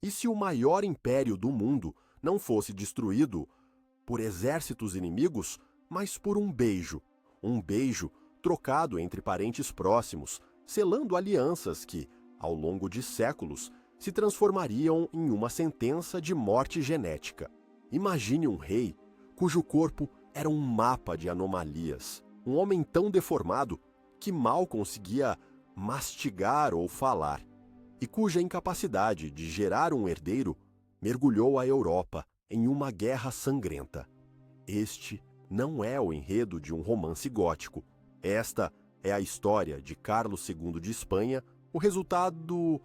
E se o maior império do mundo não fosse destruído por exércitos inimigos, mas por um beijo trocado entre parentes próximos, selando alianças que, ao longo de séculos, se transformariam em uma sentença de morte genética. Imagine um rei cujo corpo era um mapa de anomalias, um homem tão deformado que mal conseguia mastigar ou falar, e cuja incapacidade de gerar um herdeiro mergulhou a Europa em uma guerra sangrenta. Este não é o enredo de um romance gótico. Esta é a história de Carlos II de Espanha, o resultado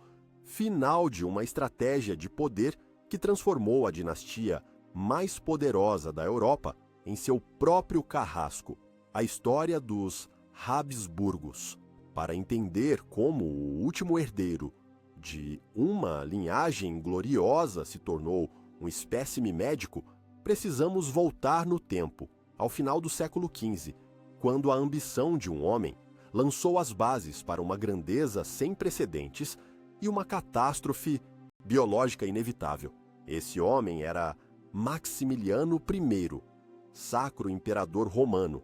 final de uma estratégia de poder que transformou a dinastia mais poderosa da Europa em seu próprio carrasco, a história dos Habsburgos. Para entender como o último herdeiro de uma linhagem gloriosa se tornou um espécime médico, precisamos voltar no tempo, ao final do século XV, quando a ambição de um homem lançou as bases para uma grandeza sem precedentes e uma catástrofe biológica inevitável. Esse homem era Maximiliano I, sacro imperador romano,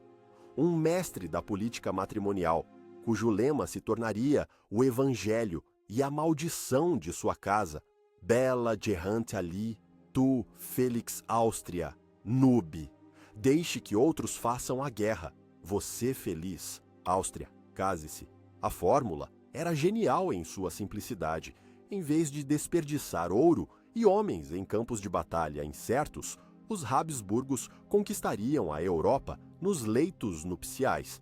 um mestre da política matrimonial, cujo lema se tornaria o Evangelho e a maldição de sua casa: Bella gerant ali, tu, Felix Austria, nubi. Deixe que outros façam a guerra. Você feliz, Áustria, case-se. A fórmula era genial em sua simplicidade. Em vez de desperdiçar ouro e homens em campos de batalha incertos, os Habsburgos conquistariam a Europa nos leitos nupciais.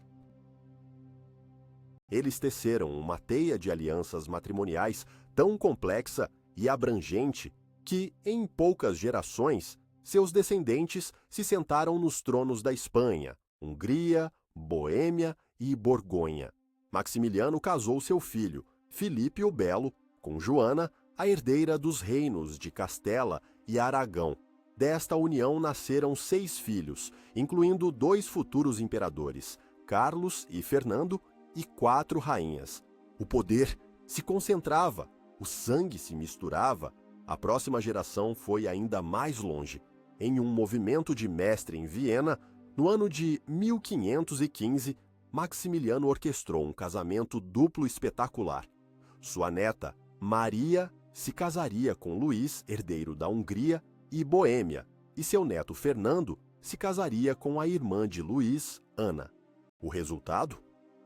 Eles teceram uma teia de alianças matrimoniais tão complexa e abrangente que, em poucas gerações, seus descendentes se sentaram nos tronos da Espanha, Hungria, Boêmia e Borgonha. Maximiliano casou seu filho, Filipe o Belo, com Joana, a herdeira dos reinos de Castela e Aragão. Desta união nasceram 6 filhos, incluindo 2 futuros imperadores, Carlos e Fernando, e 4 rainhas. O poder se concentrava, o sangue se misturava. A próxima geração foi ainda mais longe. Em um movimento de mestre em Viena, no ano de 1515, Maximiliano orquestrou um casamento duplo espetacular. Sua neta, Maria, se casaria com Luís, herdeiro da Hungria e Boêmia, e seu neto Fernando se casaria com a irmã de Luís, Ana. O resultado?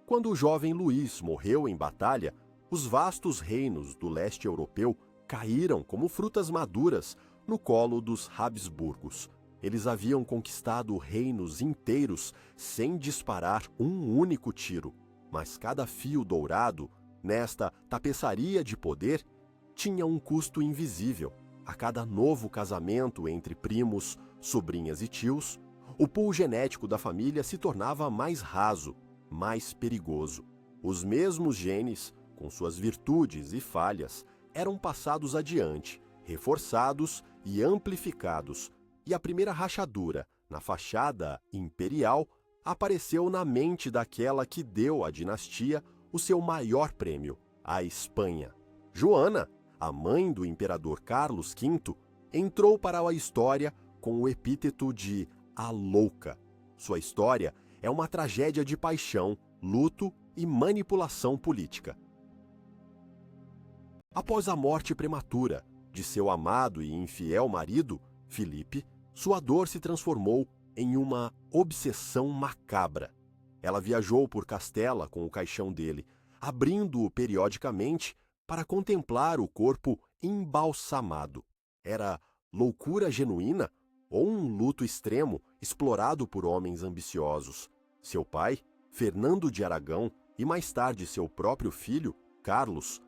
Quando o jovem Luís morreu em batalha, os vastos reinos do leste europeu caíram como frutas maduras no colo dos Habsburgos. Eles haviam conquistado reinos inteiros sem disparar um único tiro, mas cada fio dourado, nesta tapeçaria de poder, tinha um custo invisível. A cada novo casamento entre primos, sobrinhas e tios, o pool genético da família se tornava mais raso, mais perigoso. Os mesmos genes, com suas virtudes e falhas, eram passados adiante, reforçados e amplificados, e a primeira rachadura, na fachada imperial, apareceu na mente daquela que deu à dinastia o seu maior prêmio, a Espanha. Joana, a mãe do imperador Carlos V, entrou para a história com o epíteto de a louca. Sua história é uma tragédia de paixão, luto e manipulação política. Após a morte prematura de seu amado e infiel marido, Filipe, sua dor se transformou em uma obsessão macabra. Ela viajou por Castela com o caixão dele, abrindo-o periodicamente para contemplar o corpo embalsamado. Era loucura genuína ou um luto extremo explorado por homens ambiciosos? Seu pai, Fernando de Aragão, e mais tarde seu próprio filho, Carlos,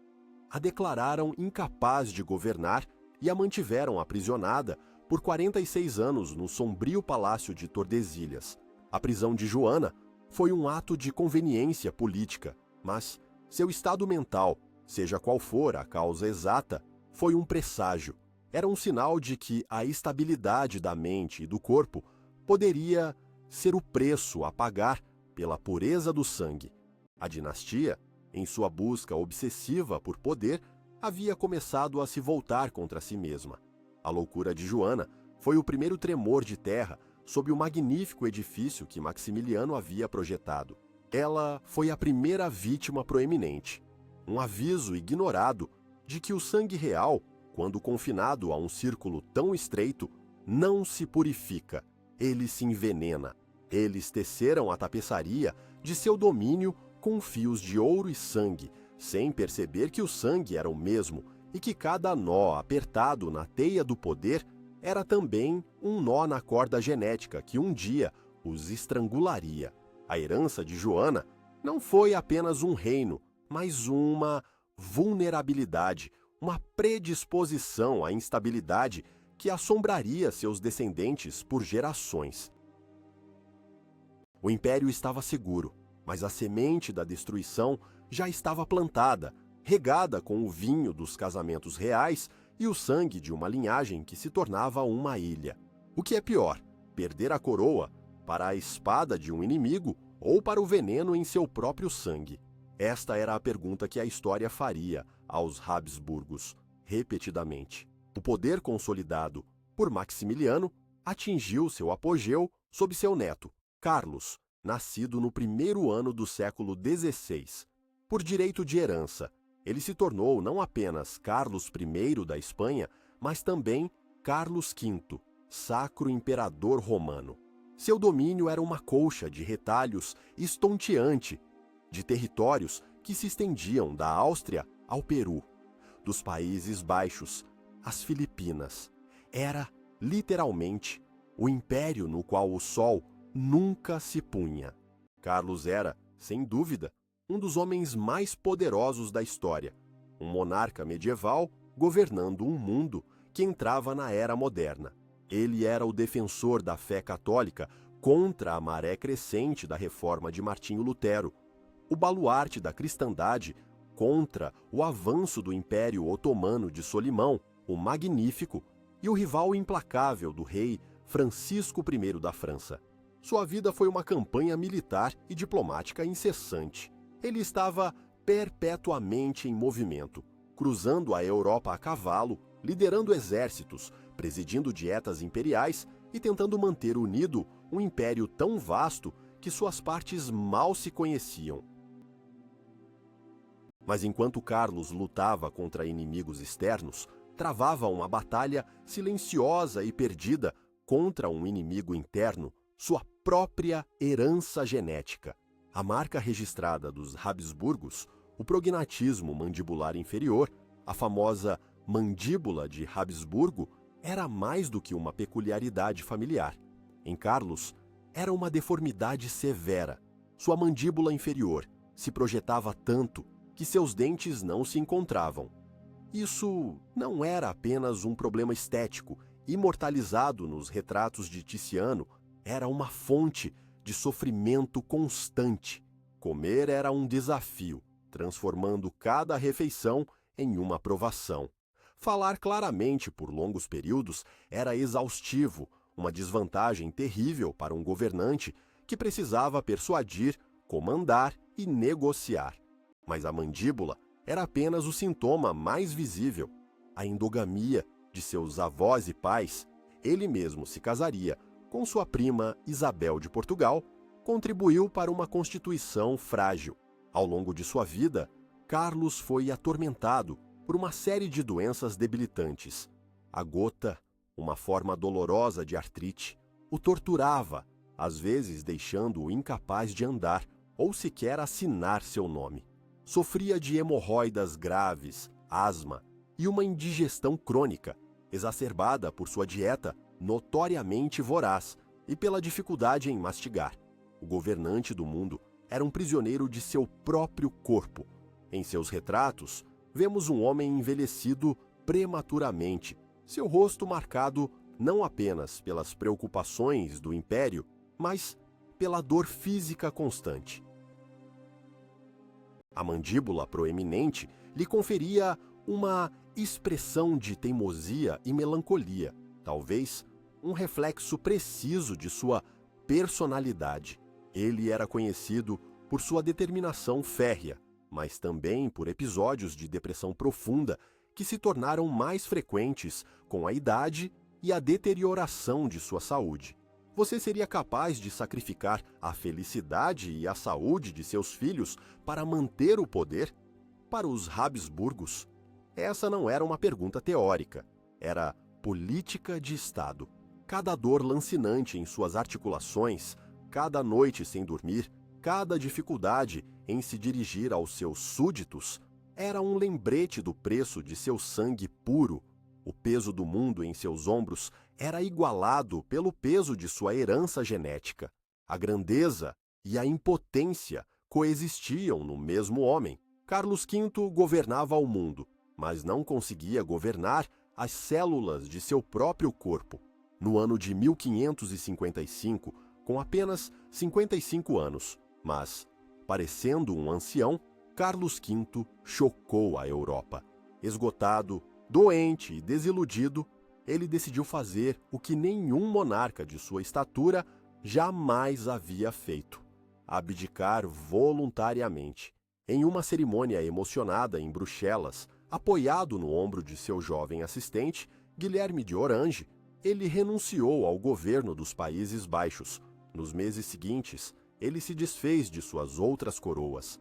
a declararam incapaz de governar e a mantiveram aprisionada por 46 anos no sombrio palácio de Tordesilhas. A prisão de Joana foi um ato de conveniência política, mas seu estado mental, seja qual for a causa exata, foi um presságio. Era um sinal de que a estabilidade da mente e do corpo poderia ser o preço a pagar pela pureza do sangue. A dinastia, em sua busca obsessiva por poder, havia começado a se voltar contra si mesma. A loucura de Joana foi o primeiro tremor de terra sob o magnífico edifício que Maximiliano havia projetado. Ela foi a primeira vítima proeminente, um aviso ignorado de que o sangue real, quando confinado a um círculo tão estreito, não se purifica, ele se envenena. Eles teceram a tapeçaria de seu domínio com fios de ouro e sangue, sem perceber que o sangue era o mesmo e que cada nó apertado na teia do poder era também um nó na corda genética que um dia os estrangularia. A herança de Joana não foi apenas um reino, mas uma vulnerabilidade, uma predisposição à instabilidade que assombraria seus descendentes por gerações. O império estava seguro, mas a semente da destruição já estava plantada, regada com o vinho dos casamentos reais e o sangue de uma linhagem que se tornava uma ilha. O que é pior, perder a coroa para a espada de um inimigo ou para o veneno em seu próprio sangue? Esta era a pergunta que a história faria aos Habsburgos, repetidamente. O poder consolidado por Maximiliano atingiu seu apogeu sob seu neto, Carlos, nascido no primeiro ano do século XVI. Por direito de herança, ele se tornou não apenas Carlos I da Espanha, mas também Carlos V, Sacro Imperador Romano. Seu domínio era uma colcha de retalhos estonteante, de territórios que se estendiam da Áustria ao Peru, dos Países Baixos às Filipinas. Era, literalmente, o império no qual o sol nunca se punha. Carlos era, sem dúvida, um dos homens mais poderosos da história, um monarca medieval governando um mundo que entrava na era moderna. Ele era o defensor da fé católica contra a maré crescente da reforma de Martinho Lutero, o baluarte da cristandade contra o avanço do Império Otomano de Solimão, o Magnífico, e o rival implacável do rei Francisco I da França. Sua vida foi uma campanha militar e diplomática incessante. Ele estava perpetuamente em movimento, cruzando a Europa a cavalo, liderando exércitos, presidindo dietas imperiais e tentando manter unido um império tão vasto que suas partes mal se conheciam. Mas enquanto Carlos lutava contra inimigos externos, travava uma batalha silenciosa e perdida contra um inimigo interno, sua própria herança genética. A marca registrada dos Habsburgos, o prognatismo mandibular inferior, a famosa mandíbula de Habsburgo, era mais do que uma peculiaridade familiar. Em Carlos, era uma deformidade severa. Sua mandíbula inferior se projetava tanto que seus dentes não se encontravam. Isso não era apenas um problema estético, imortalizado nos retratos de Tiziano, era uma fonte de sofrimento constante. Comer era um desafio, transformando cada refeição em uma provação. Falar claramente por longos períodos era exaustivo, uma desvantagem terrível para um governante que precisava persuadir, comandar e negociar. Mas a mandíbula era apenas o sintoma mais visível. A endogamia de seus avós e pais, ele mesmo se casaria com sua prima Isabel de Portugal, contribuiu para uma constituição frágil. Ao longo de sua vida, Carlos foi atormentado por uma série de doenças debilitantes. A gota, uma forma dolorosa de artrite, o torturava, às vezes deixando-o incapaz de andar ou sequer assinar seu nome. Sofria de hemorroidas graves, asma e uma indigestão crônica, exacerbada por sua dieta notoriamente voraz e pela dificuldade em mastigar. O governante do mundo era um prisioneiro de seu próprio corpo. Em seus retratos, vemos um homem envelhecido prematuramente, seu rosto marcado não apenas pelas preocupações do império, mas pela dor física constante. A mandíbula proeminente lhe conferia uma expressão de teimosia e melancolia, talvez um reflexo preciso de sua personalidade. Ele era conhecido por sua determinação férrea, mas também por episódios de depressão profunda que se tornaram mais frequentes com a idade e a deterioração de sua saúde. Você seria capaz de sacrificar a felicidade e a saúde de seus filhos para manter o poder? Para os Habsburgos, essa não era uma pergunta teórica, era política de Estado. Cada dor lancinante em suas articulações, cada noite sem dormir, cada dificuldade em se dirigir aos seus súditos, era um lembrete do preço de seu sangue puro. O peso do mundo em seus ombros era igualado pelo peso de sua herança genética. A grandeza e a impotência coexistiam no mesmo homem. Carlos V governava o mundo, mas não conseguia governar as células de seu próprio corpo. No ano de 1555, com apenas 55 anos, mas parecendo um ancião, Carlos V chocou a Europa. Esgotado, doente e desiludido, ele decidiu fazer o que nenhum monarca de sua estatura jamais havia feito: abdicar voluntariamente. Em uma cerimônia emocionada em Bruxelas, apoiado no ombro de seu jovem assistente, Guilherme de Orange, ele renunciou ao governo dos Países Baixos. Nos meses seguintes, ele se desfez de suas outras coroas.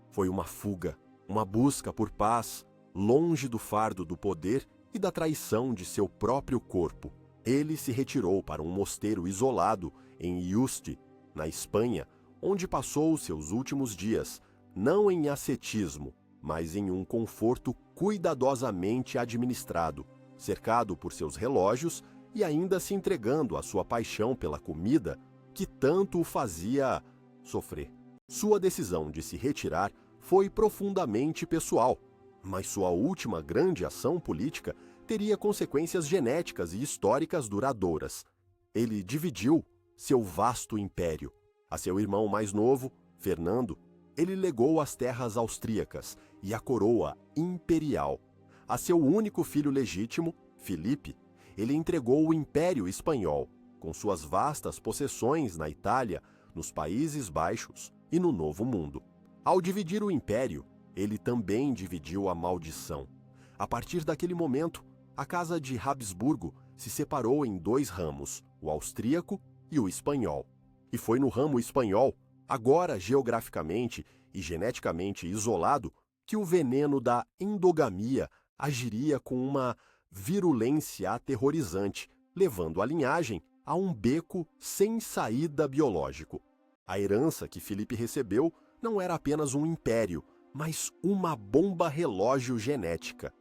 Foi uma fuga, uma busca por paz, longe do fardo do poder e da traição de seu próprio corpo. Ele se retirou para um mosteiro isolado em Yuste, na Espanha, onde passou seus últimos dias, não em ascetismo, mas em um conforto cuidadosamente administrado, cercado por seus relógios e ainda se entregando à sua paixão pela comida que tanto o fazia sofrer. Sua decisão de se retirar foi profundamente pessoal, mas sua última grande ação política teria consequências genéticas e históricas duradouras. Ele dividiu seu vasto império. A seu irmão mais novo, Fernando, ele legou as terras austríacas e a coroa imperial. A seu único filho legítimo, Filipe, ele entregou o Império Espanhol, com suas vastas possessões na Itália, nos Países Baixos e no Novo Mundo. Ao dividir o império, ele também dividiu a maldição. A partir daquele momento, a Casa de Habsburgo se separou em dois ramos, o austríaco e o espanhol. E foi no ramo espanhol, agora geograficamente e geneticamente isolado, que o veneno da endogamia agiria com uma virulência aterrorizante, levando a linhagem a um beco sem saída biológico. A herança que Filipe recebeu não era apenas um império, mas uma bomba relógio genética.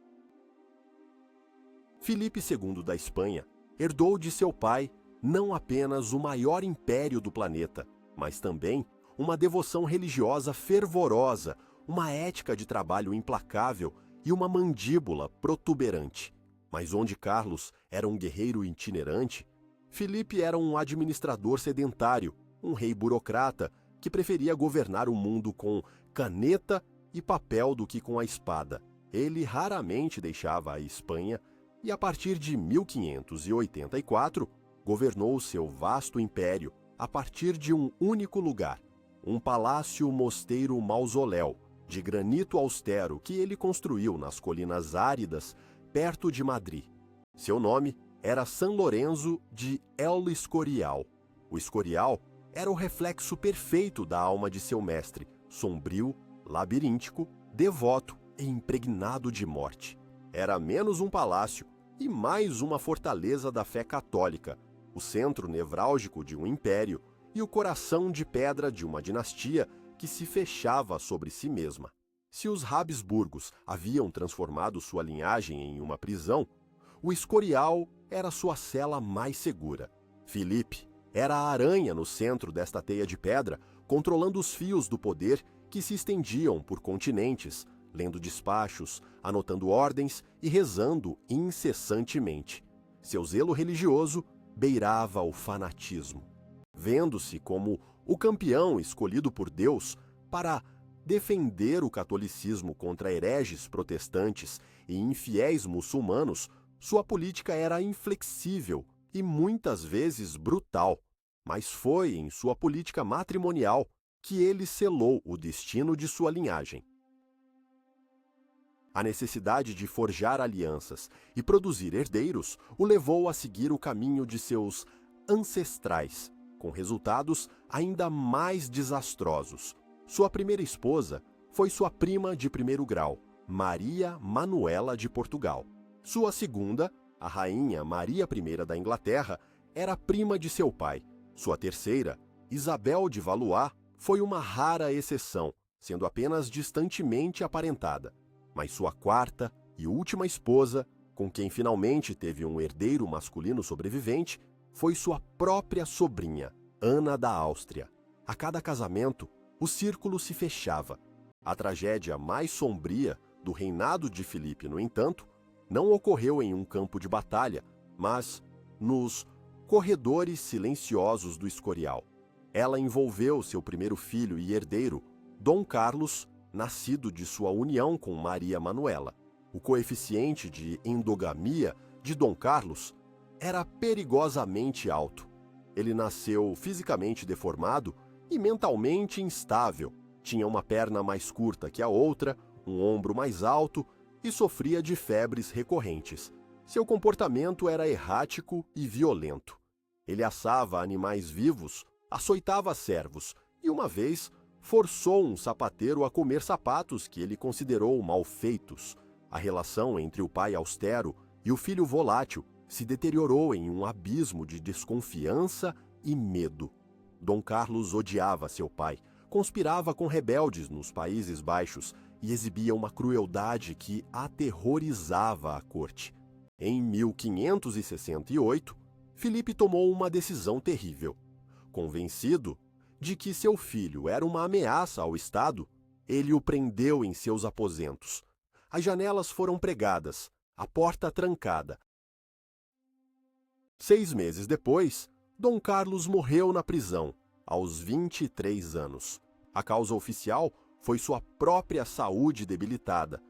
Filipe II da Espanha herdou de seu pai não apenas o maior império do planeta, mas também uma devoção religiosa fervorosa, uma ética de trabalho implacável e uma mandíbula protuberante. Mas onde Carlos era um guerreiro itinerante, Filipe era um administrador sedentário, um rei burocrata que preferia governar o mundo com caneta e papel do que com a espada. Ele raramente deixava a Espanha e, a partir de 1584, governou seu vasto império a partir de um único lugar, um palácio-mosteiro-mausoléu de granito austero que ele construiu nas colinas áridas perto de Madrid. Seu nome era San Lorenzo de El Escorial. O Escorial era o reflexo perfeito da alma de seu mestre, sombrio, labiríntico, devoto e impregnado de morte. Era menos um palácio e mais uma fortaleza da fé católica, o centro nevrálgico de um império e o coração de pedra de uma dinastia que se fechava sobre si mesma. Se os Habsburgos haviam transformado sua linhagem em uma prisão, o Escorial era sua cela mais segura. Filipe era a aranha no centro desta teia de pedra, controlando os fios do poder que se estendiam por continentes, lendo despachos, anotando ordens e rezando incessantemente. Seu zelo religioso beirava o fanatismo. Vendo-se como o campeão escolhido por Deus para defender o catolicismo contra hereges protestantes e infiéis muçulmanos, sua política era inflexível e muitas vezes brutal, mas foi em sua política matrimonial que ele selou o destino de sua linhagem. A necessidade de forjar alianças e produzir herdeiros o levou a seguir o caminho de seus ancestrais, com resultados ainda mais desastrosos. Sua primeira esposa foi sua prima de primeiro grau, Maria Manuela de Portugal. Sua segunda, a rainha Maria I da Inglaterra, era prima de seu pai. Sua terceira, Isabel de Valois, foi uma rara exceção, sendo apenas distantemente aparentada. Mas sua quarta e última esposa, com quem finalmente teve um herdeiro masculino sobrevivente, foi sua própria sobrinha, Ana da Áustria. A cada casamento, o círculo se fechava. A tragédia mais sombria do reinado de Filipe, no entanto, não ocorreu em um campo de batalha, mas nos corredores silenciosos do Escorial. Ela envolveu seu primeiro filho e herdeiro, Dom Carlos, nascido de sua união com Maria Manuela. O coeficiente de endogamia de Dom Carlos era perigosamente alto. Ele nasceu fisicamente deformado e mentalmente instável. Tinha uma perna mais curta que a outra, um ombro mais alto e sofria de febres recorrentes. Seu comportamento era errático e violento. Ele assava animais vivos, açoitava servos e, uma vez, forçou um sapateiro a comer sapatos que ele considerou mal feitos. A relação entre o pai austero e o filho volátil se deteriorou em um abismo de desconfiança e medo. Dom Carlos odiava seu pai, conspirava com rebeldes nos Países Baixos e exibia uma crueldade que aterrorizava a corte. Em 1568, Filipe tomou uma decisão terrível. Convencido de que seu filho era uma ameaça ao Estado, ele o prendeu em seus aposentos. As janelas foram pregadas, a porta trancada. 6 meses depois, Dom Carlos morreu na prisão, aos 23 anos. A causa oficial foi sua própria saúde debilitada,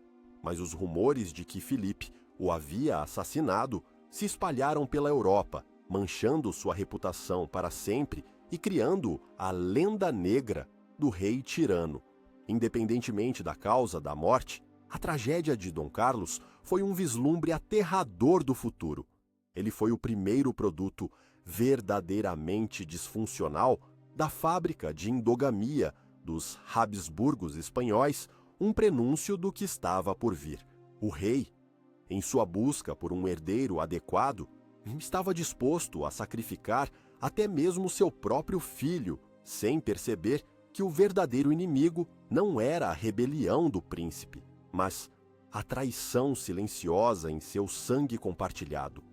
mas os rumores de que Filipe o havia assassinado se espalharam pela Europa, manchando sua reputação para sempre e criando a lenda negra do rei tirano. Independentemente da causa da morte, a tragédia de Dom Carlos foi um vislumbre aterrador do futuro. Ele foi o primeiro produto verdadeiramente disfuncional da fábrica de endogamia dos Habsburgos espanhóis, um prenúncio do que estava por vir. O rei, em sua busca por um herdeiro adequado, estava disposto a sacrificar até mesmo seu próprio filho, sem perceber que o verdadeiro inimigo não era a rebelião do príncipe, mas a traição silenciosa em seu sangue compartilhado.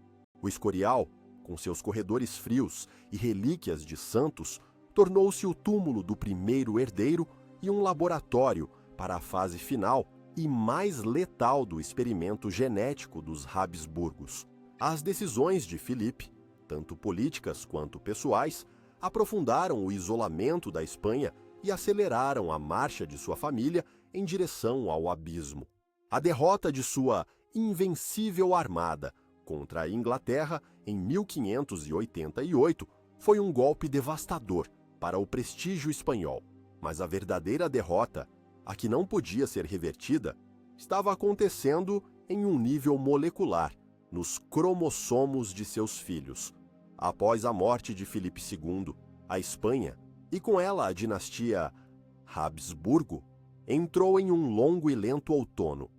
O Escorial, com seus corredores frios e relíquias de santos, tornou-se o túmulo do primeiro herdeiro e um laboratório para a fase final e mais letal do experimento genético dos Habsburgos. As decisões de Filipe, tanto políticas quanto pessoais, aprofundaram o isolamento da Espanha e aceleraram a marcha de sua família em direção ao abismo. A derrota de sua invencível armada contra a Inglaterra em 1588 foi um golpe devastador para o prestígio espanhol, mas a verdadeira derrota, a que não podia ser revertida, estava acontecendo em um nível molecular, nos cromossomos de seus filhos. Após a morte de Filipe II, a Espanha, e com ela a dinastia Habsburgo, entrou em um longo e lento outono.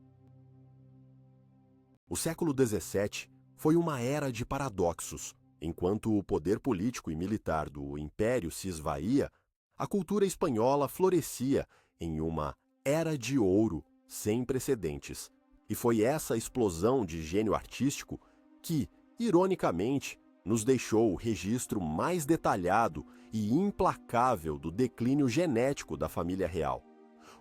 O século XVII foi uma era de paradoxos. Enquanto o poder político e militar do Império se esvaía, a cultura espanhola florescia em uma era de ouro sem precedentes. E foi essa explosão de gênio artístico que, ironicamente, nos deixou o registro mais detalhado e implacável do declínio genético da família real.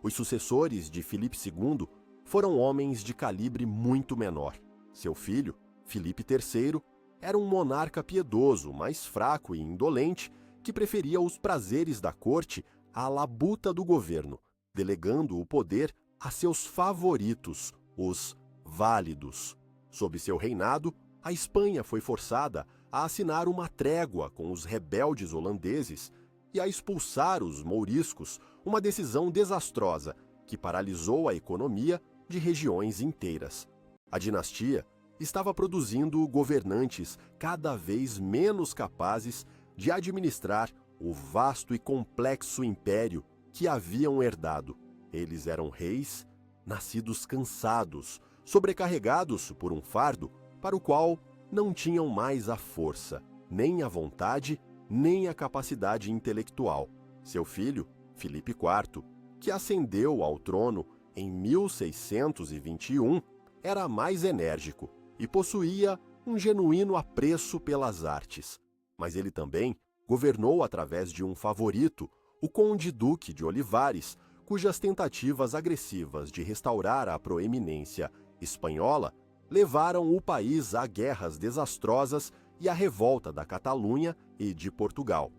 Os sucessores de Filipe II foram homens de calibre muito menor. Seu filho, Filipe III, era um monarca piedoso, mais fraco e indolente, que preferia os prazeres da corte à labuta do governo, delegando o poder a seus favoritos, os válidos. Sob seu reinado, a Espanha foi forçada a assinar uma trégua com os rebeldes holandeses e a expulsar os mouriscos, uma decisão desastrosa que paralisou a economia de regiões inteiras. A dinastia estava produzindo governantes cada vez menos capazes de administrar o vasto e complexo império que haviam herdado. Eles eram reis, nascidos cansados, sobrecarregados por um fardo para o qual não tinham mais a força, nem a vontade, nem a capacidade intelectual. Seu filho, Filipe IV, que ascendeu ao trono em 1621, era mais enérgico e possuía um genuíno apreço pelas artes. Mas ele também governou através de um favorito, o conde-duque de Olivares, cujas tentativas agressivas de restaurar a proeminência espanhola levaram o país a guerras desastrosas e à revolta da Catalunha e de Portugal.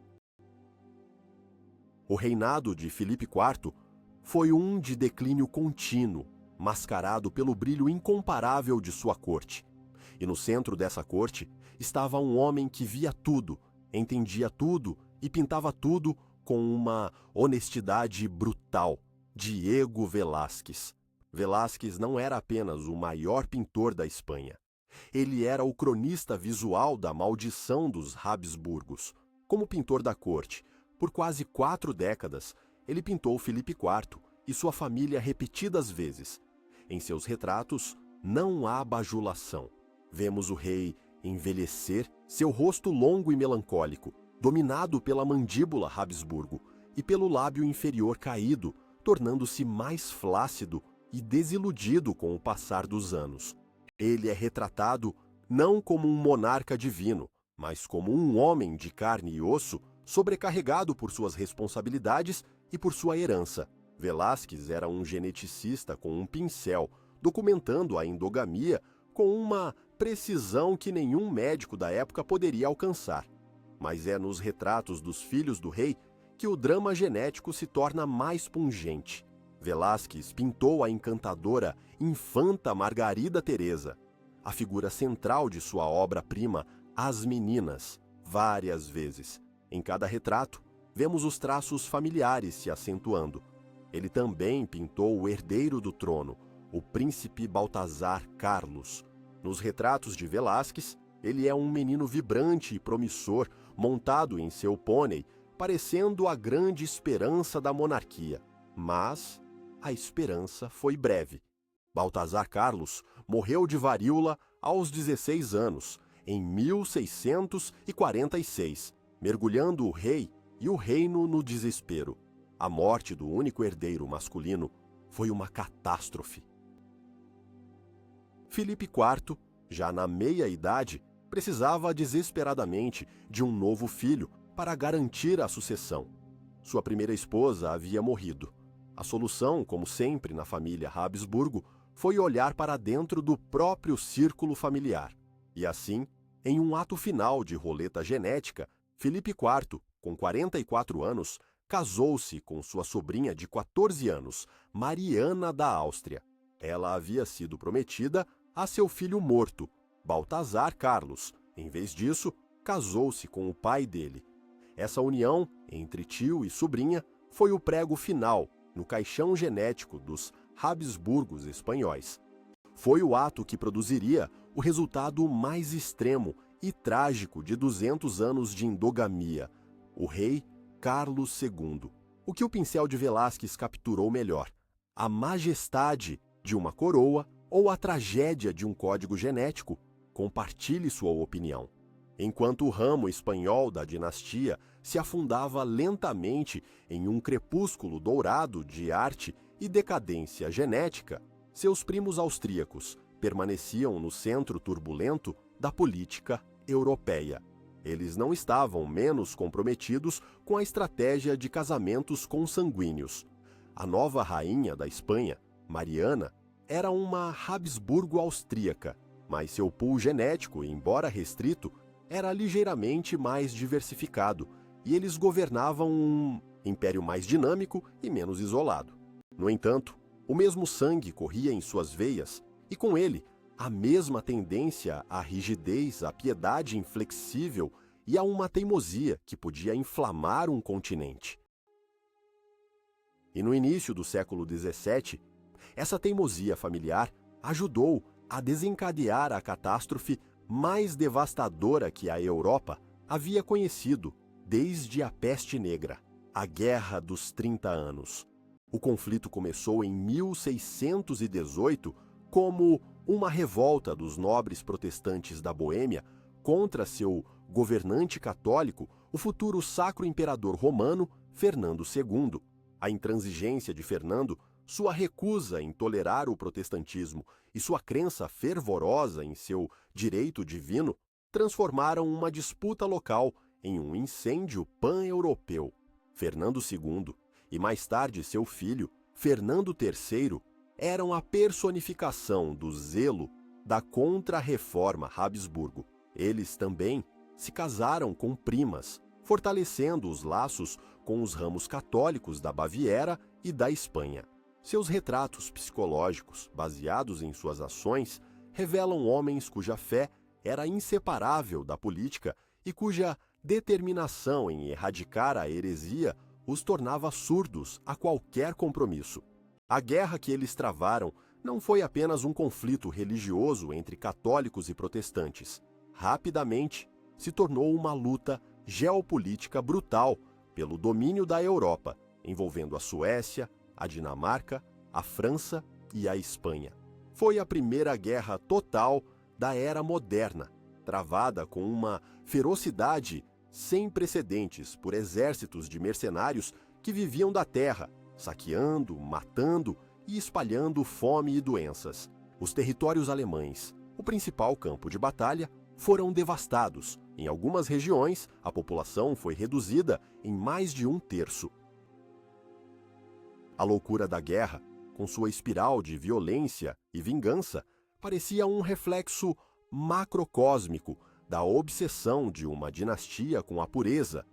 O reinado de Filipe IV foi um de declínio contínuo, mascarado pelo brilho incomparável de sua corte. E no centro dessa corte estava um homem que via tudo, entendia tudo e pintava tudo com uma honestidade brutal: Diego Velázquez. Velázquez não era apenas o maior pintor da Espanha. Ele era o cronista visual da maldição dos Habsburgos. Como pintor da corte, por quase 4 décadas, ele pintou Filipe IV e sua família repetidas vezes. Em seus retratos, não há bajulação. Vemos o rei envelhecer, seu rosto longo e melancólico, dominado pela mandíbula Habsburgo e pelo lábio inferior caído, tornando-se mais flácido e desiludido com o passar dos anos. Ele é retratado não como um monarca divino, mas como um homem de carne e osso, sobrecarregado por suas responsabilidades e por sua herança. Velázquez era um geneticista com um pincel, documentando a endogamia com uma precisão que nenhum médico da época poderia alcançar. Mas é nos retratos dos filhos do rei que o drama genético se torna mais pungente. Velázquez pintou a encantadora infanta Margarida Teresa, a figura central de sua obra-prima As Meninas, várias vezes. Em cada retrato, vemos os traços familiares se acentuando. Ele também pintou o herdeiro do trono, o príncipe Baltazar Carlos. Nos retratos de Velázquez, ele é um menino vibrante e promissor, montado em seu pônei, parecendo a grande esperança da monarquia. Mas a esperança foi breve. Baltazar Carlos morreu de varíola aos 16 anos, em 1646, mergulhando o rei e o reino no desespero. A morte do único herdeiro masculino foi uma catástrofe. Filipe IV, já na meia-idade, precisava desesperadamente de um novo filho para garantir a sucessão. Sua primeira esposa havia morrido. A solução, como sempre na família Habsburgo, foi olhar para dentro do próprio círculo familiar. E assim, em um ato final de roleta genética, Filipe IV, com 44 anos, casou-se com sua sobrinha de 14 anos, Mariana da Áustria. Ela havia sido prometida a seu filho morto, Baltazar Carlos. Em vez disso, casou-se com o pai dele. Essa união entre tio e sobrinha foi o prego final no caixão genético dos Habsburgos espanhóis. Foi o ato que produziria o resultado mais extremo e trágico de 200 anos de endogamia, o rei Carlos II. O que o pincel de Velázquez capturou melhor: a majestade de uma coroa ou a tragédia de um código genético? Compartilhe sua opinião. Enquanto o ramo espanhol da dinastia se afundava lentamente em um crepúsculo dourado de arte e decadência genética, seus primos austríacos permaneciam no centro turbulento da política europeia. Eles não estavam menos comprometidos com a estratégia de casamentos consanguíneos. A nova rainha da Espanha, Mariana, era uma Habsburgo austríaca, mas seu pool genético, embora restrito, era ligeiramente mais diversificado, e eles governavam um império mais dinâmico e menos isolado. No entanto, o mesmo sangue corria em suas veias, e com ele, a mesma tendência à rigidez, à piedade inflexível e a uma teimosia que podia inflamar um continente. E no início do século XVII, essa teimosia familiar ajudou a desencadear a catástrofe mais devastadora que a Europa havia conhecido desde a Peste Negra, a Guerra dos 30 Anos. O conflito começou em 1618 como uma revolta dos nobres protestantes da Boêmia contra seu governante católico, o futuro Sacro Imperador Romano Fernando II. A intransigência de Fernando, sua recusa em tolerar o protestantismo e sua crença fervorosa em seu direito divino transformaram uma disputa local em um incêndio pan-europeu. Fernando II e mais tarde seu filho, Fernando III, eram a personificação do zelo da contra-reforma Habsburgo. Eles também se casaram com primas, fortalecendo os laços com os ramos católicos da Baviera e da Espanha. Seus retratos psicológicos, baseados em suas ações, revelam homens cuja fé era inseparável da política e cuja determinação em erradicar a heresia os tornava surdos a qualquer compromisso. A guerra que eles travaram não foi apenas um conflito religioso entre católicos e protestantes. Rapidamente, se tornou uma luta geopolítica brutal pelo domínio da Europa, envolvendo a Suécia, a Dinamarca, a França e a Espanha. Foi a primeira guerra total da era moderna, travada com uma ferocidade sem precedentes por exércitos de mercenários que viviam da terra, saqueando, matando e espalhando fome e doenças. Os territórios alemães, o principal campo de batalha, foram devastados. Em algumas regiões, a população foi reduzida em mais de 1/3. A loucura da guerra, com sua espiral de violência e vingança, parecia um reflexo macrocósmico da obsessão de uma dinastia com a pureza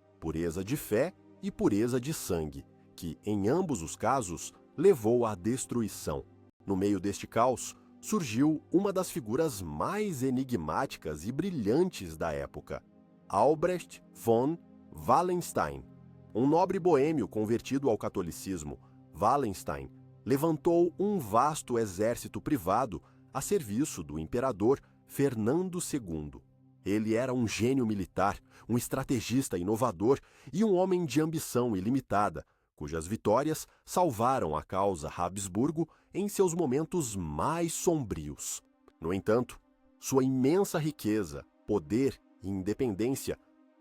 de fé e pureza de sangue, que, em ambos os casos, levou à destruição. No meio deste caos, surgiu uma das figuras mais enigmáticas e brilhantes da época, Albrecht von Wallenstein. Um nobre boêmio convertido ao catolicismo, Wallenstein levantou um vasto exército privado a serviço do imperador Fernando II. Ele era um gênio militar, um estrategista inovador e um homem de ambição ilimitada, cujas vitórias salvaram a causa Habsburgo em seus momentos mais sombrios. No entanto, sua imensa riqueza, poder e independência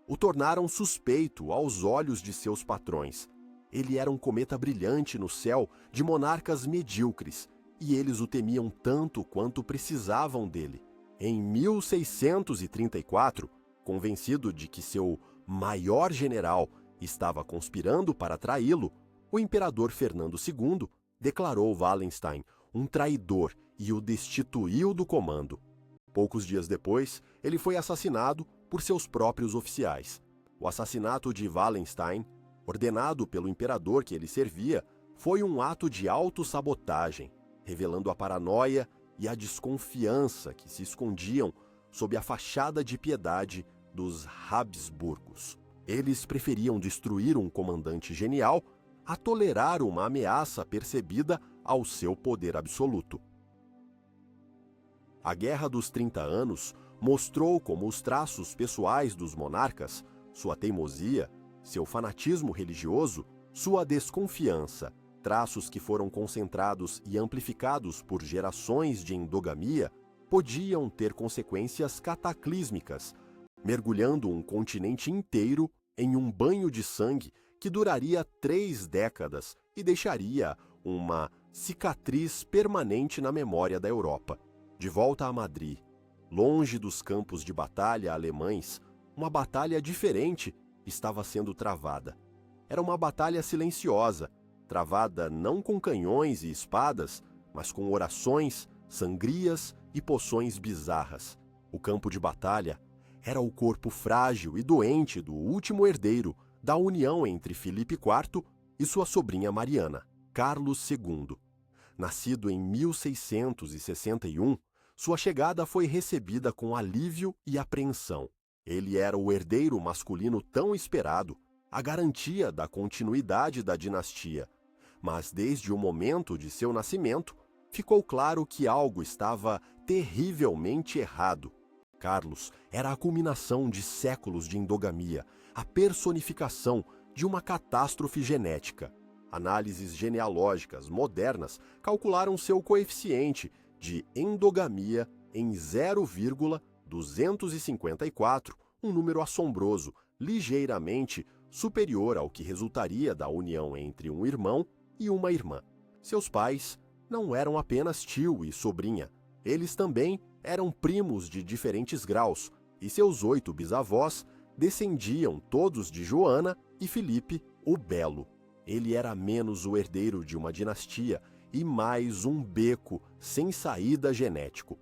o tornaram suspeito aos olhos de seus patrões. Ele era um cometa brilhante no céu de monarcas medíocres, e eles o temiam tanto quanto precisavam dele. Em 1634, convencido de que seu maior general estava conspirando para traí-lo, o imperador Fernando II declarou Wallenstein um traidor e o destituiu do comando. Poucos dias depois, ele foi assassinado por seus próprios oficiais. O assassinato de Wallenstein, ordenado pelo imperador que ele servia, foi um ato de autossabotagem, revelando a paranoia e a desconfiança que se escondiam sob a fachada de piedade dos Habsburgos. Eles preferiam destruir um comandante genial a tolerar uma ameaça percebida ao seu poder absoluto. A Guerra dos 30 Anos mostrou como os traços pessoais dos monarcas, sua teimosia, seu fanatismo religioso, sua desconfiança, traços que foram concentrados e amplificados por gerações de endogamia, podiam ter consequências cataclísmicas, mergulhando um continente inteiro em um banho de sangue que duraria 3 décadas e deixaria uma cicatriz permanente na memória da Europa. De volta a Madrid, longe dos campos de batalha alemães, uma batalha diferente estava sendo travada. Era uma batalha silenciosa, travada não com canhões e espadas, mas com orações, sangrias e poções bizarras. O campo de batalha era o corpo frágil e doente do último herdeiro da união entre Filipe IV e sua sobrinha Mariana, Carlos II. Nascido em 1661, sua chegada foi recebida com alívio e apreensão. Ele era o herdeiro masculino tão esperado, a garantia da continuidade da dinastia. Mas desde o momento de seu nascimento, ficou claro que algo estava terrivelmente errado. Carlos era a culminação de séculos de endogamia, a personificação de uma catástrofe genética. Análises genealógicas modernas calcularam seu coeficiente de endogamia em 0,254, um número assombroso, ligeiramente superior ao que resultaria da união entre um irmão e uma irmã. Seus pais não eram apenas tio e sobrinha, eles também eram primos de diferentes graus, e seus 8 bisavós descendiam todos de Joana e Filipe o Belo. Ele era menos o herdeiro de uma dinastia e mais um beco sem saída genético.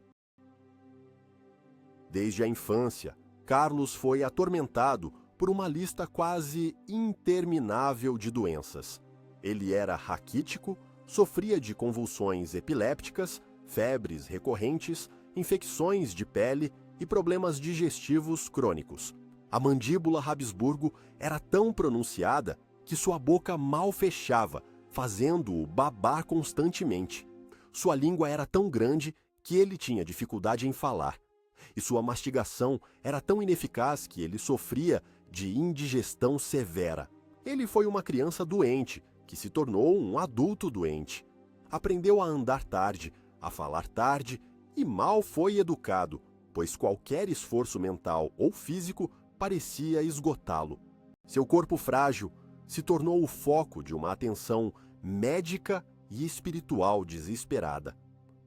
Desde a infância, Carlos foi atormentado por uma lista quase interminável de doenças. Ele era raquítico, sofria de convulsões epilépticas, febres recorrentes, infecções de pele e problemas digestivos crônicos. A mandíbula Habsburgo era tão pronunciada que sua boca mal fechava, fazendo-o babar constantemente. Sua língua era tão grande que ele tinha dificuldade em falar. E sua mastigação era tão ineficaz que ele sofria de indigestão severa. Ele foi uma criança doente, que se tornou um adulto doente. Aprendeu a andar tarde, a falar tarde e mal foi educado, pois qualquer esforço mental ou físico parecia esgotá-lo. Seu corpo frágil se tornou o foco de uma atenção médica e espiritual desesperada.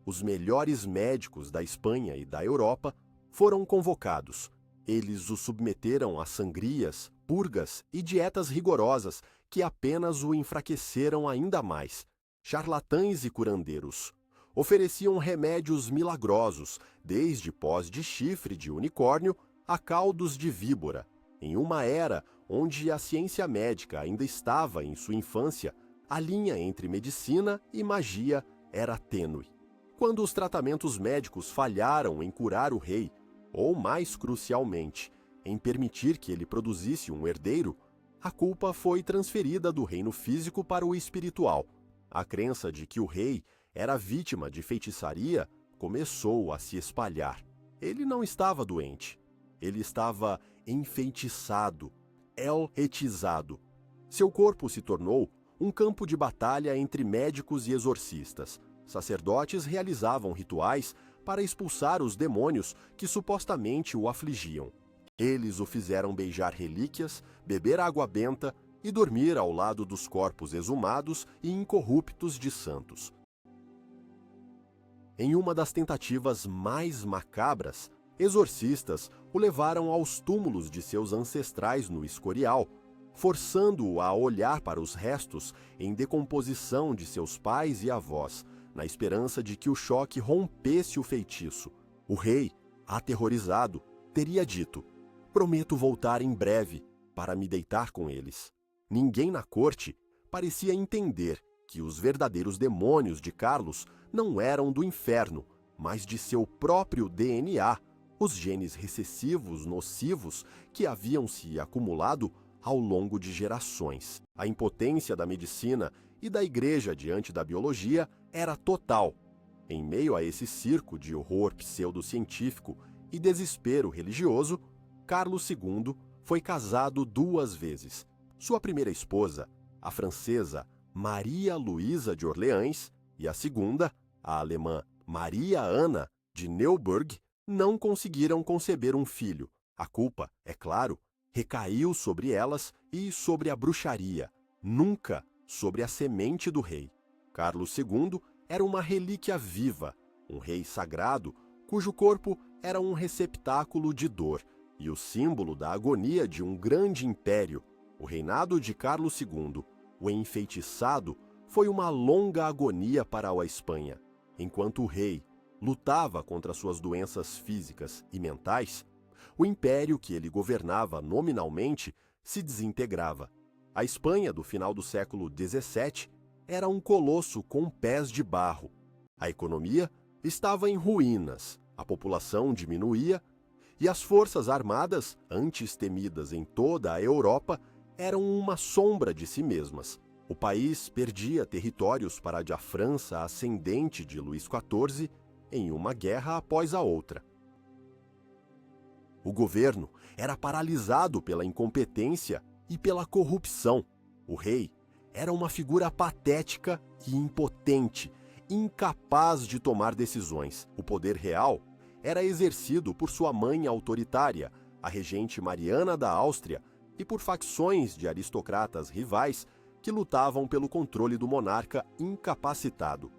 Os melhores médicos da Espanha e da Europa foram convocados. Eles o submeteram a sangrias, purgas e dietas rigorosas que apenas o enfraqueceram ainda mais. Charlatães e curandeiros ofereciam remédios milagrosos, desde pós de chifre de unicórnio a caldos de víbora. Em uma era onde a ciência médica ainda estava em sua infância, a linha entre medicina e magia era tênue. Quando os tratamentos médicos falharam em curar o rei, ou mais crucialmente, em permitir que ele produzisse um herdeiro, a culpa foi transferida do reino físico para o espiritual. A crença de que o rei era vítima de feitiçaria começou a se espalhar. Ele não estava doente. Ele estava enfeitiçado, elretizado. Seu corpo se tornou um campo de batalha entre médicos e exorcistas. Sacerdotes realizavam rituais para expulsar os demônios que supostamente o afligiam. Eles o fizeram beijar relíquias, beber água benta e dormir ao lado dos corpos exumados e incorruptos de santos. Em uma das tentativas mais macabras, exorcistas o levaram aos túmulos de seus ancestrais no Escorial, forçando-o a olhar para os restos em decomposição de seus pais e avós, na esperança de que o choque rompesse o feitiço. O rei, aterrorizado, teria dito: "Prometo voltar em breve para me deitar com eles." Ninguém na corte parecia entender que os verdadeiros demônios de Carlos não eram do inferno, mas de seu próprio DNA, os genes recessivos nocivos que haviam se acumulado ao longo de gerações. A impotência da medicina e da igreja diante da biologia era total. Em meio a esse circo de horror pseudocientífico e desespero religioso, Carlos II foi casado 2 vezes. Sua primeira esposa, a francesa Maria Luísa de Orleans, e a segunda, a alemã Maria Ana de Neuburg, não conseguiram conceber um filho. A culpa, é claro, recaiu sobre elas e sobre a bruxaria, nunca sobre a semente do rei. Carlos II era uma relíquia viva, um rei sagrado cujo corpo era um receptáculo de dor e o símbolo da agonia de um grande império. O reinado de Carlos II, o enfeitiçado, foi uma longa agonia para a Espanha. Enquanto o rei lutava contra suas doenças físicas e mentais, o império que ele governava nominalmente se desintegrava. A Espanha do final do século XVII era um colosso com pés de barro. A economia estava em ruínas, a população diminuía E as forças armadas, antes temidas em toda a Europa, eram uma sombra de si mesmas. O país perdia territórios para a França ascendente de Luís XIV em uma guerra após a outra. O governo era paralisado pela incompetência e pela corrupção. O rei era uma figura patética e impotente, incapaz de tomar decisões. O poder real era exercido por sua mãe autoritária, a regente Mariana da Áustria, e por facções de aristocratas rivais que lutavam pelo controle do monarca incapacitado.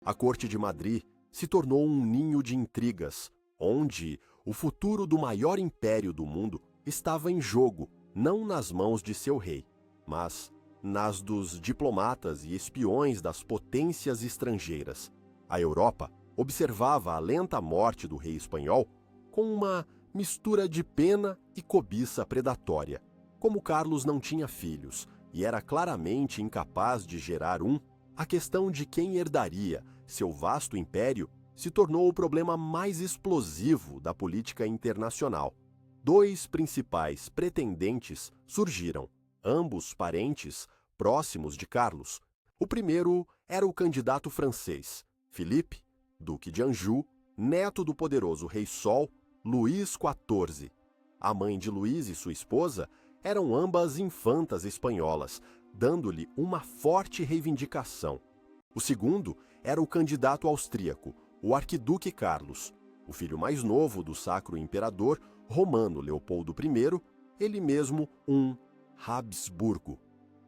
A corte de Madrid se tornou um ninho de intrigas, onde o futuro do maior império do mundo estava em jogo, não nas mãos de seu rei, mas nas dos diplomatas e espiões das potências estrangeiras. A Europa observava a lenta morte do rei espanhol com uma mistura de pena e cobiça predatória. Como Carlos não tinha filhos e era claramente incapaz de gerar um, a questão de quem herdaria seu vasto império se tornou o problema mais explosivo da política internacional. Dois principais pretendentes surgiram, ambos parentes próximos de Carlos. O primeiro era o candidato francês, Philippe, duque de Anjou, neto do poderoso rei Sol, Luís XIV. A mãe de Luís e sua esposa eram ambas infantas espanholas, dando-lhe uma forte reivindicação. O segundo era o candidato austríaco, o arquiduque Carlos, o filho mais novo do sacro imperador romano Leopoldo I, ele mesmo um Habsburgo.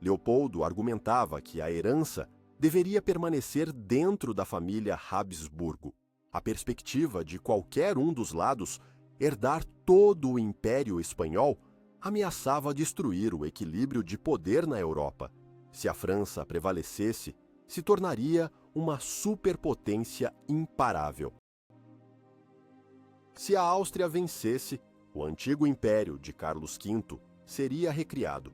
Leopoldo argumentava que a herança deveria permanecer dentro da família Habsburgo. A perspectiva de qualquer um dos lados herdar todo o Império Espanhol ameaçava destruir o equilíbrio de poder na Europa. Se a França prevalecesse, se tornaria uma superpotência imparável. Se a Áustria vencesse, o antigo império de Carlos V seria recriado.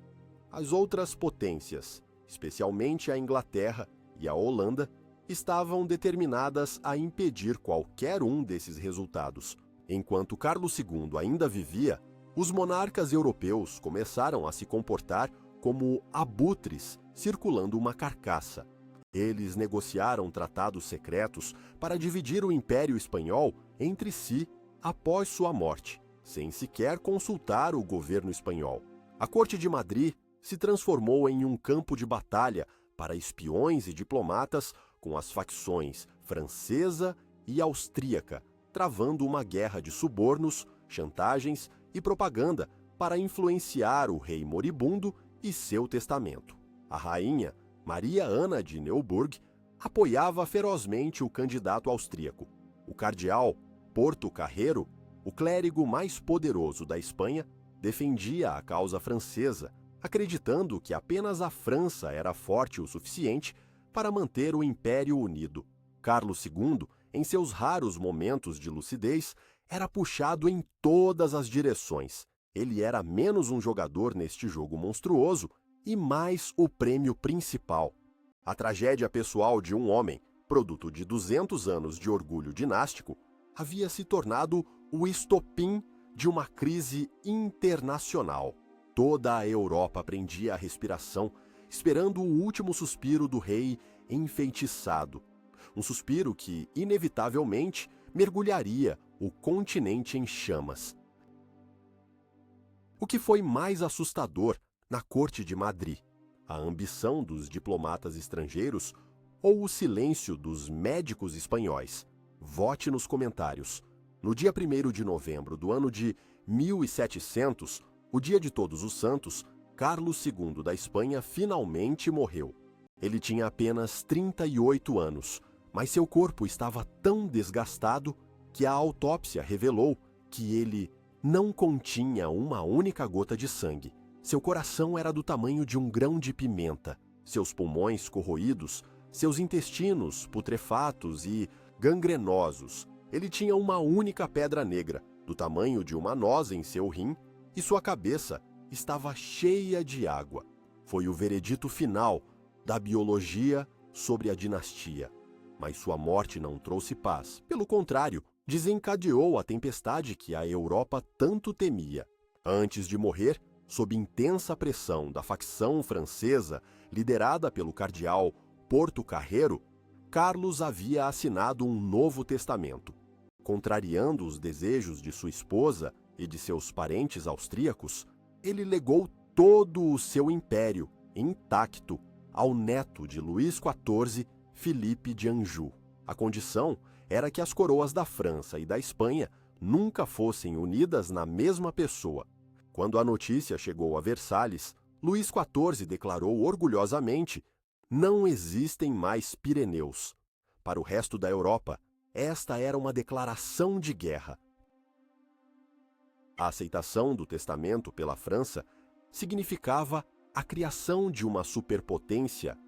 As outras potências, especialmente a Inglaterra e a Holanda, estavam determinadas a impedir qualquer um desses resultados. Enquanto Carlos II ainda vivia, os monarcas europeus começaram a se comportar como abutres circulando uma carcaça. Eles negociaram tratados secretos para dividir o Império Espanhol entre si após sua morte, sem sequer consultar o governo espanhol. A Corte de Madrid se transformou em um campo de batalha para espiões e diplomatas com as facções francesa e austríaca, travando uma guerra de subornos, chantagens e propaganda para influenciar o rei moribundo e seu testamento. A rainha Maria Ana de Neuburg apoiava ferozmente o candidato austríaco. O cardeal Portocarrero, o clérigo mais poderoso da Espanha, defendia a causa francesa, acreditando que apenas a França era forte o suficiente para manter o Império unido. Carlos II, em seus raros momentos de lucidez, era puxado em todas as direções. Ele era menos um jogador neste jogo monstruoso e mais o prêmio principal. A tragédia pessoal de um homem, produto de 200 anos de orgulho dinástico, havia se tornado o estopim de uma crise internacional. Toda a Europa prendia a respiração, esperando o último suspiro do rei enfeitiçado. Um suspiro que, inevitavelmente, mergulharia o continente em chamas. O que foi mais assustador na Corte de Madrid? A ambição dos diplomatas estrangeiros ou o silêncio dos médicos espanhóis? Vote nos comentários. No dia 1º de novembro do ano de 1700, o dia de Todos os Santos, Carlos II da Espanha finalmente morreu. Ele tinha apenas 38 anos, mas seu corpo estava tão desgastado que a autópsia revelou que ele não continha uma única gota de sangue. Seu coração era do tamanho de um grão de pimenta, seus pulmões corroídos, seus intestinos putrefatos e gangrenosos. Ele tinha uma única pedra negra, do tamanho de uma noz em seu rim, e sua cabeça estava cheia de água. Foi o veredito final da biologia sobre a dinastia. Mas sua morte não trouxe paz. Pelo contrário, desencadeou a tempestade que a Europa tanto temia. Antes de morrer, sob intensa pressão da facção francesa liderada pelo cardeal Portocarrero, Carlos havia assinado um novo testamento. Contrariando os desejos de sua esposa e de seus parentes austríacos, ele legou todo o seu império, intacto, ao neto de Luís XIV, Filipe de Anjou. A condição era que as coroas da França e da Espanha nunca fossem unidas na mesma pessoa. Quando a notícia chegou a Versalhes, Luís XIV declarou orgulhosamente: "Não existem mais Pirineus." Para o resto da Europa, esta era uma declaração de guerra. A aceitação do testamento pela França significava a criação de uma superpotência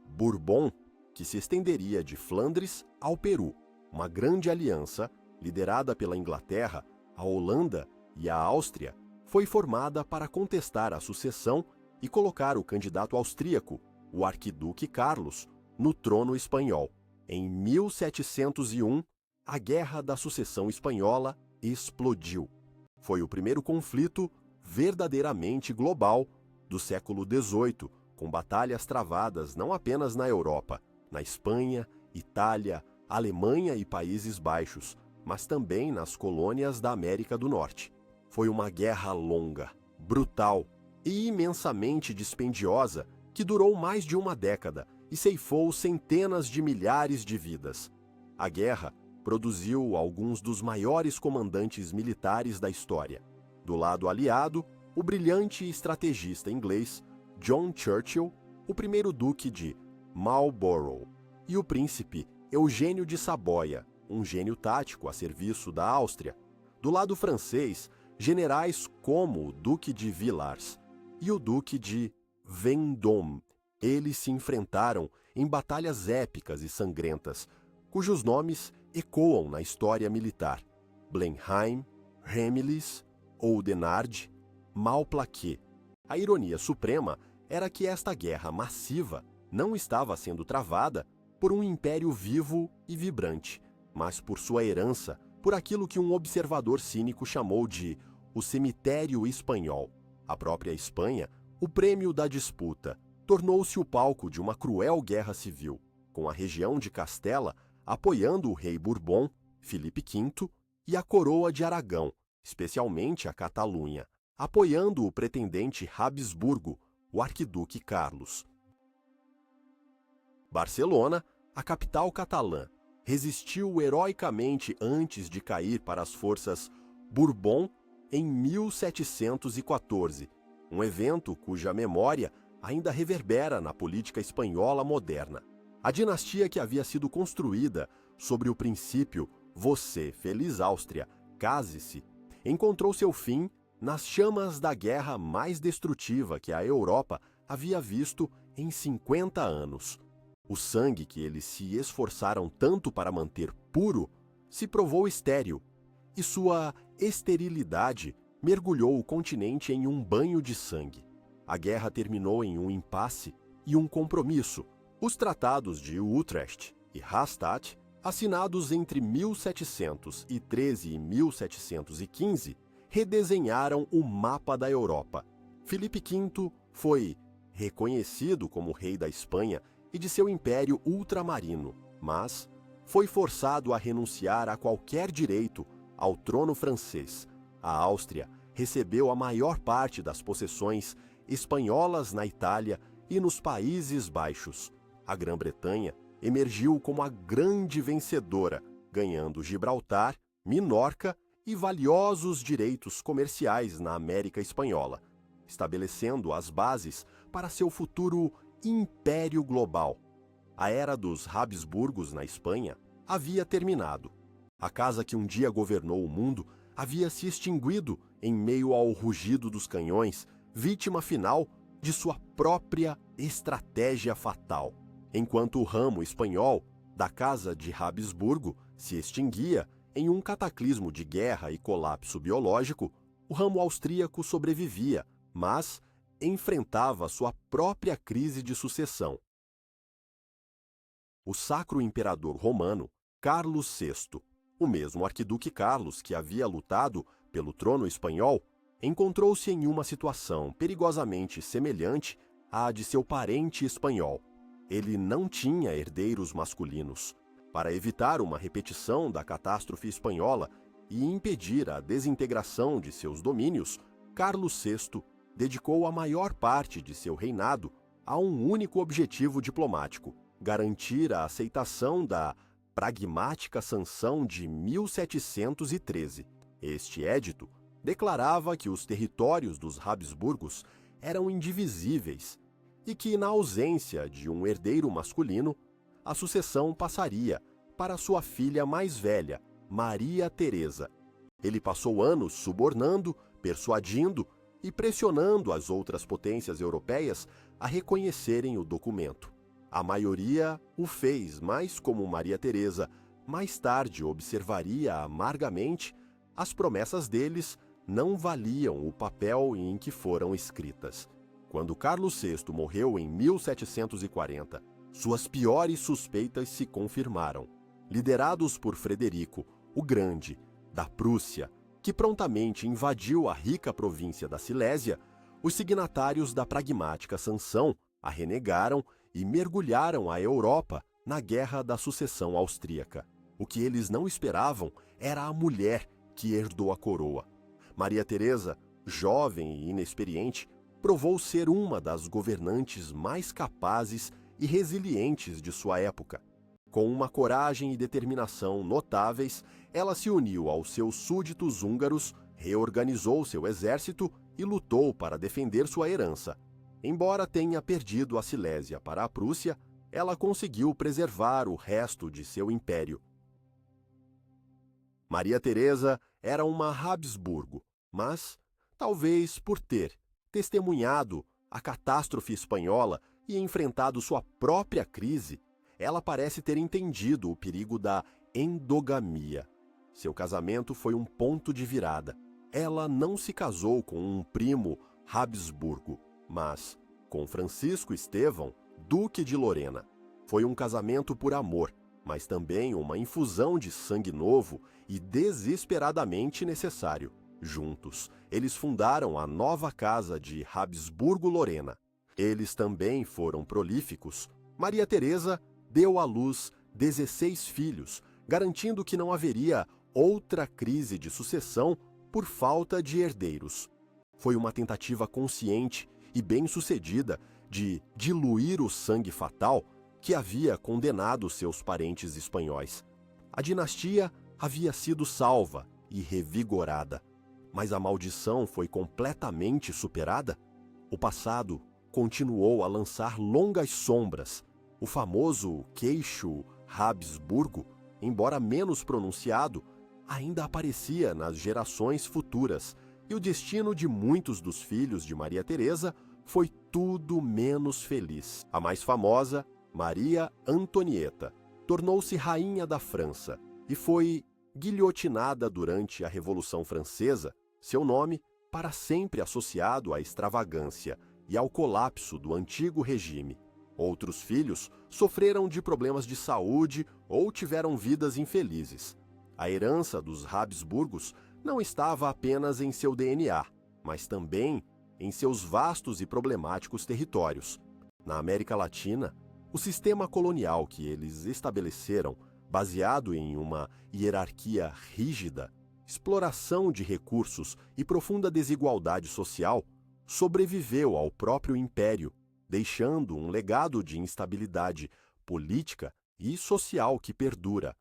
Bourbon que se estenderia de Flandres ao Peru, uma grande aliança liderada pela Inglaterra, a Holanda e a Áustria, foi formada para contestar a sucessão e colocar o candidato austríaco, o arquiduque Carlos, no trono espanhol. Em 1701, a Guerra da Sucessão Espanhola explodiu. Foi o primeiro conflito verdadeiramente global do século XVIII, com batalhas travadas não apenas na Europa, na Espanha, Itália, Alemanha e Países Baixos, mas também nas colônias da América do Norte. Foi uma guerra longa, brutal e imensamente dispendiosa que durou mais de uma década e ceifou centenas de milhares de vidas. A guerra produziu alguns dos maiores comandantes militares da história. Do lado aliado, o brilhante estrategista inglês John Churchill, o primeiro duque de Marlborough, e o príncipe Eugênio de Saboia, um gênio tático a serviço da Áustria. Do lado francês, generais como o Duque de Villars e o Duque de Vendôme. Eles se enfrentaram em batalhas épicas e sangrentas, cujos nomes ecoam na história militar: Blenheim, Ramillies, Oudenarde, Malplaquet. A ironia suprema era que esta guerra massiva não estava sendo travada por um império vivo e vibrante, mas por sua herança, por aquilo que um observador cínico chamou de o cemitério espanhol. A própria Espanha, o prêmio da disputa, tornou-se o palco de uma cruel guerra civil, com a região de Castela apoiando o rei Bourbon, Filipe V, e a coroa de Aragão, especialmente a Catalunha, apoiando o pretendente Habsburgo, o arquiduque Carlos. Barcelona, a capital catalã, resistiu heroicamente antes de cair para as forças Bourbon em 1714, um evento cuja memória ainda reverbera na política espanhola moderna. A dinastia que havia sido construída sobre o princípio "Você, feliz Áustria, case-se", encontrou seu fim nas chamas da guerra mais destrutiva que a Europa havia visto em 50 anos. O sangue que eles se esforçaram tanto para manter puro se provou estéril, e sua esterilidade mergulhou o continente em um banho de sangue. A guerra terminou em um impasse e um compromisso: os tratados de Utrecht e Rastatt, assinados entre 1713 e 1715, redesenharam o mapa da Europa. Filipe V foi reconhecido como rei da Espanha e de seu império ultramarino, mas foi forçado a renunciar a qualquer direito ao trono francês. A Áustria recebeu a maior parte das possessões espanholas na Itália e nos Países Baixos. A Grã-Bretanha emergiu como a grande vencedora, ganhando Gibraltar, Minorca e valiosos direitos comerciais na América Espanhola, estabelecendo as bases para seu futuro império global. A era dos Habsburgos na Espanha havia terminado. A casa que um dia governou o mundo havia se extinguido em meio ao rugido dos canhões, vítima final de sua própria estratégia fatal. Enquanto o ramo espanhol da Casa de Habsburgo se extinguia em um cataclismo de guerra e colapso biológico, o ramo austríaco sobrevivia, mas enfrentava sua própria crise de sucessão. O Sacro Imperador Romano, Carlos VI, O mesmo arquiduque Carlos, que havia lutado pelo trono espanhol, encontrou-se em uma situação perigosamente semelhante à de seu parente espanhol. Ele não tinha herdeiros masculinos. Para evitar uma repetição da catástrofe espanhola e impedir a desintegração de seus domínios, Carlos VI dedicou a maior parte de seu reinado a um único objetivo diplomático: garantir a aceitação da Pragmática Sanção de 1713. Este édito declarava que os territórios dos Habsburgos eram indivisíveis e que, na ausência de um herdeiro masculino, a sucessão passaria para sua filha mais velha, Maria Teresa. Ele passou anos subornando, persuadindo e pressionando as outras potências europeias a reconhecerem o documento. A maioria o fez, mas como Maria Teresa mais tarde observaria amargamente, as promessas deles não valiam o papel em que foram escritas. Quando Carlos VI morreu em 1740, suas piores suspeitas se confirmaram. Liderados por Frederico, o Grande, da Prússia, que prontamente invadiu a rica província da Silésia, os signatários da Pragmática Sanção a renegaram e mergulharam a Europa na Guerra da Sucessão Austríaca. O que eles não esperavam era a mulher que herdou a coroa. Maria Teresa, jovem e inexperiente, provou ser uma das governantes mais capazes e resilientes de sua época. Com uma coragem e determinação notáveis, ela se uniu aos seus súditos húngaros, reorganizou seu exército e lutou para defender sua herança. Embora tenha perdido a Silésia para a Prússia, ela conseguiu preservar o resto de seu império. Maria Teresa era uma Habsburgo, mas, talvez por ter testemunhado a catástrofe espanhola e enfrentado sua própria crise, ela parece ter entendido o perigo da endogamia. Seu casamento foi um ponto de virada. Ela não se casou com um primo Habsburgo, mas com Francisco Estevão, Duque de Lorena. Foi um casamento por amor, mas também uma infusão de sangue novo e desesperadamente necessário. Juntos, eles fundaram a nova casa de Habsburgo-Lorena. Eles também foram prolíficos. Maria Teresa deu à luz 16 filhos, garantindo que não haveria outra crise de sucessão por falta de herdeiros. Foi uma tentativa consciente e bem-sucedida de diluir o sangue fatal que havia condenado seus parentes espanhóis. A dinastia havia sido salva e revigorada, mas a maldição foi completamente superada? O passado continuou a lançar longas sombras. O famoso queixo Habsburgo, embora menos pronunciado, ainda aparecia nas gerações futuras, e o destino de muitos dos filhos de Maria Teresa foi tudo menos feliz. A mais famosa, Maria Antonieta, tornou-se rainha da França e foi guilhotinada durante a Revolução Francesa, seu nome para sempre associado à extravagância e ao colapso do antigo regime. Outros filhos sofreram de problemas de saúde ou tiveram vidas infelizes. A herança dos Habsburgos não estava apenas em seu DNA, mas também em seus vastos e problemáticos territórios. Na América Latina, o sistema colonial que eles estabeleceram, baseado em uma hierarquia rígida, exploração de recursos e profunda desigualdade social, sobreviveu ao próprio império, deixando um legado de instabilidade política e social que perdura.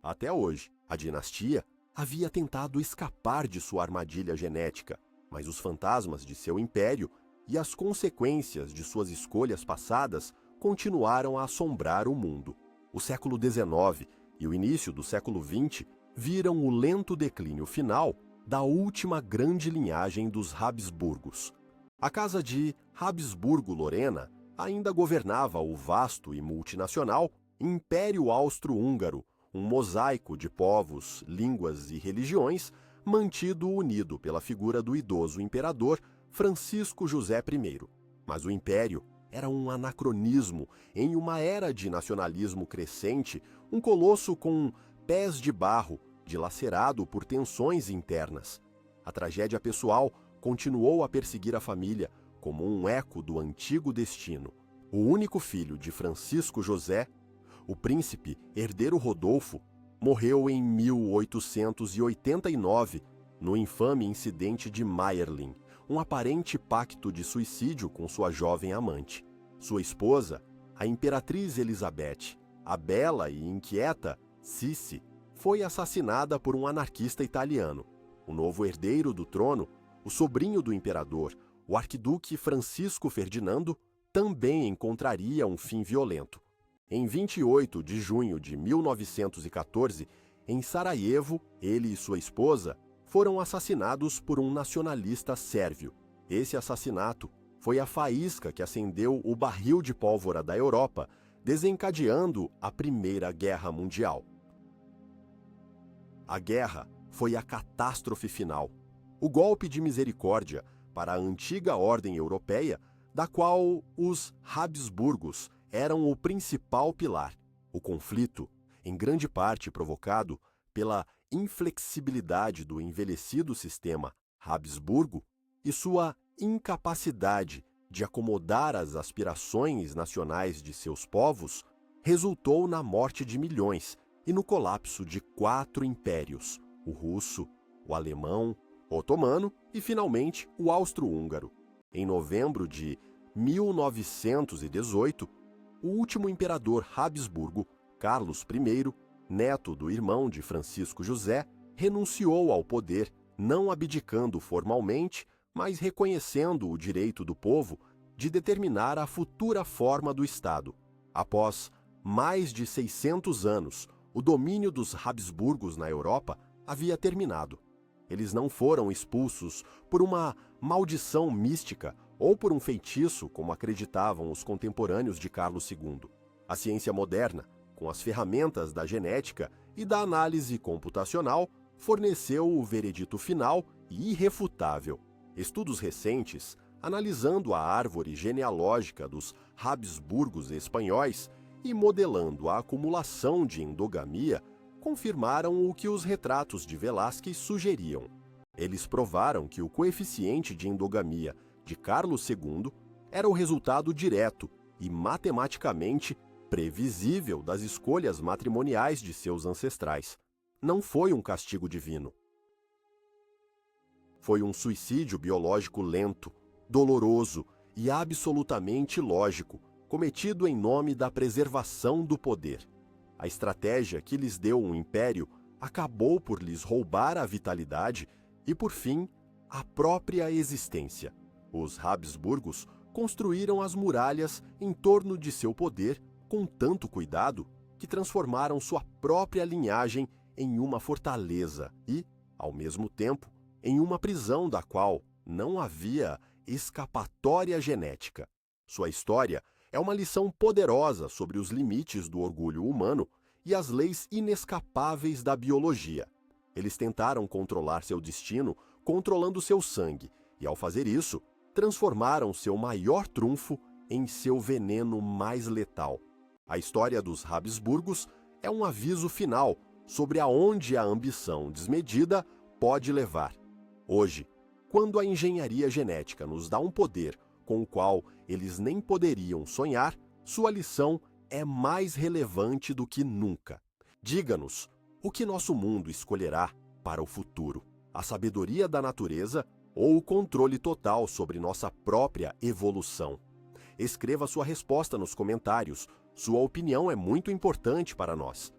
Até hoje, a dinastia havia tentado escapar de sua armadilha genética, mas os fantasmas de seu império e as consequências de suas escolhas passadas continuaram a assombrar o mundo. O século XIX e o início do século XX viram o lento declínio final da última grande linhagem dos Habsburgos. A casa de Habsburgo-Lorena ainda governava o vasto e multinacional Império Austro-Húngaro, um mosaico de povos, línguas e religiões, mantido unido pela figura do idoso imperador Francisco José I. Mas o império era um anacronismo em uma era de nacionalismo crescente, um colosso com pés de barro, dilacerado por tensões internas. A tragédia pessoal continuou a perseguir a família como um eco do antigo destino. O único filho de Francisco José, o príncipe herdeiro Rodolfo, morreu em 1889 no infame incidente de Mayerling, um aparente pacto de suicídio com sua jovem amante. Sua esposa, a imperatriz Elizabeth, a bela e inquieta Sissi, foi assassinada por um anarquista italiano. O novo herdeiro do trono, o sobrinho do imperador, o arquiduque Francisco Ferdinando, também encontraria um fim violento. Em 28 de junho de 1914, em Sarajevo, ele e sua esposa foram assassinados por um nacionalista sérvio. Esse assassinato foi a faísca que acendeu o barril de pólvora da Europa, desencadeando a Primeira Guerra Mundial. A guerra foi a catástrofe final, o golpe de misericórdia para a antiga ordem europeia, da qual os Habsburgos eram o principal pilar. O conflito, em grande parte provocado pela inflexibilidade do envelhecido sistema Habsburgo e sua incapacidade de acomodar as aspirações nacionais de seus povos, resultou na morte de milhões e no colapso de 4 impérios: o russo, o alemão, o otomano e, finalmente, o austro-húngaro. Em novembro de 1918, o último imperador Habsburgo, Carlos I, neto do irmão de Francisco José, renunciou ao poder, não abdicando formalmente, mas reconhecendo o direito do povo de determinar a futura forma do Estado. Após mais de 600 anos, o domínio dos Habsburgos na Europa havia terminado. Eles não foram expulsos por uma maldição mística ou por um feitiço, como acreditavam os contemporâneos de Carlos II. A ciência moderna, com as ferramentas da genética e da análise computacional, forneceu o veredito final e irrefutável. Estudos recentes, analisando a árvore genealógica dos Habsburgos espanhóis e modelando a acumulação de endogamia, confirmaram o que os retratos de Velázquez sugeriam. Eles provaram que o coeficiente de endogamia de Carlos II era o resultado direto e matematicamente previsível das escolhas matrimoniais de seus ancestrais. Não foi um castigo divino. Foi um suicídio biológico lento, doloroso e absolutamente lógico, cometido em nome da preservação do poder. A estratégia que lhes deu um império acabou por lhes roubar a vitalidade e, por fim, a própria existência. Os Habsburgos construíram as muralhas em torno de seu poder com tanto cuidado que transformaram sua própria linhagem em uma fortaleza e, ao mesmo tempo, em uma prisão da qual não havia escapatória genética. Sua história é uma lição poderosa sobre os limites do orgulho humano e as leis inescapáveis da biologia. Eles tentaram controlar seu destino controlando seu sangue e, ao fazer isso, transformaram seu maior trunfo em seu veneno mais letal. A história dos Habsburgos é um aviso final sobre aonde a ambição desmedida pode levar. Hoje, quando a engenharia genética nos dá um poder com o qual eles nem poderiam sonhar, sua lição é mais relevante do que nunca. Diga-nos o que nosso mundo escolherá para o futuro: a sabedoria da natureza ou o controle total sobre nossa própria evolução? Escreva sua resposta nos comentários. Sua opinião é muito importante para nós.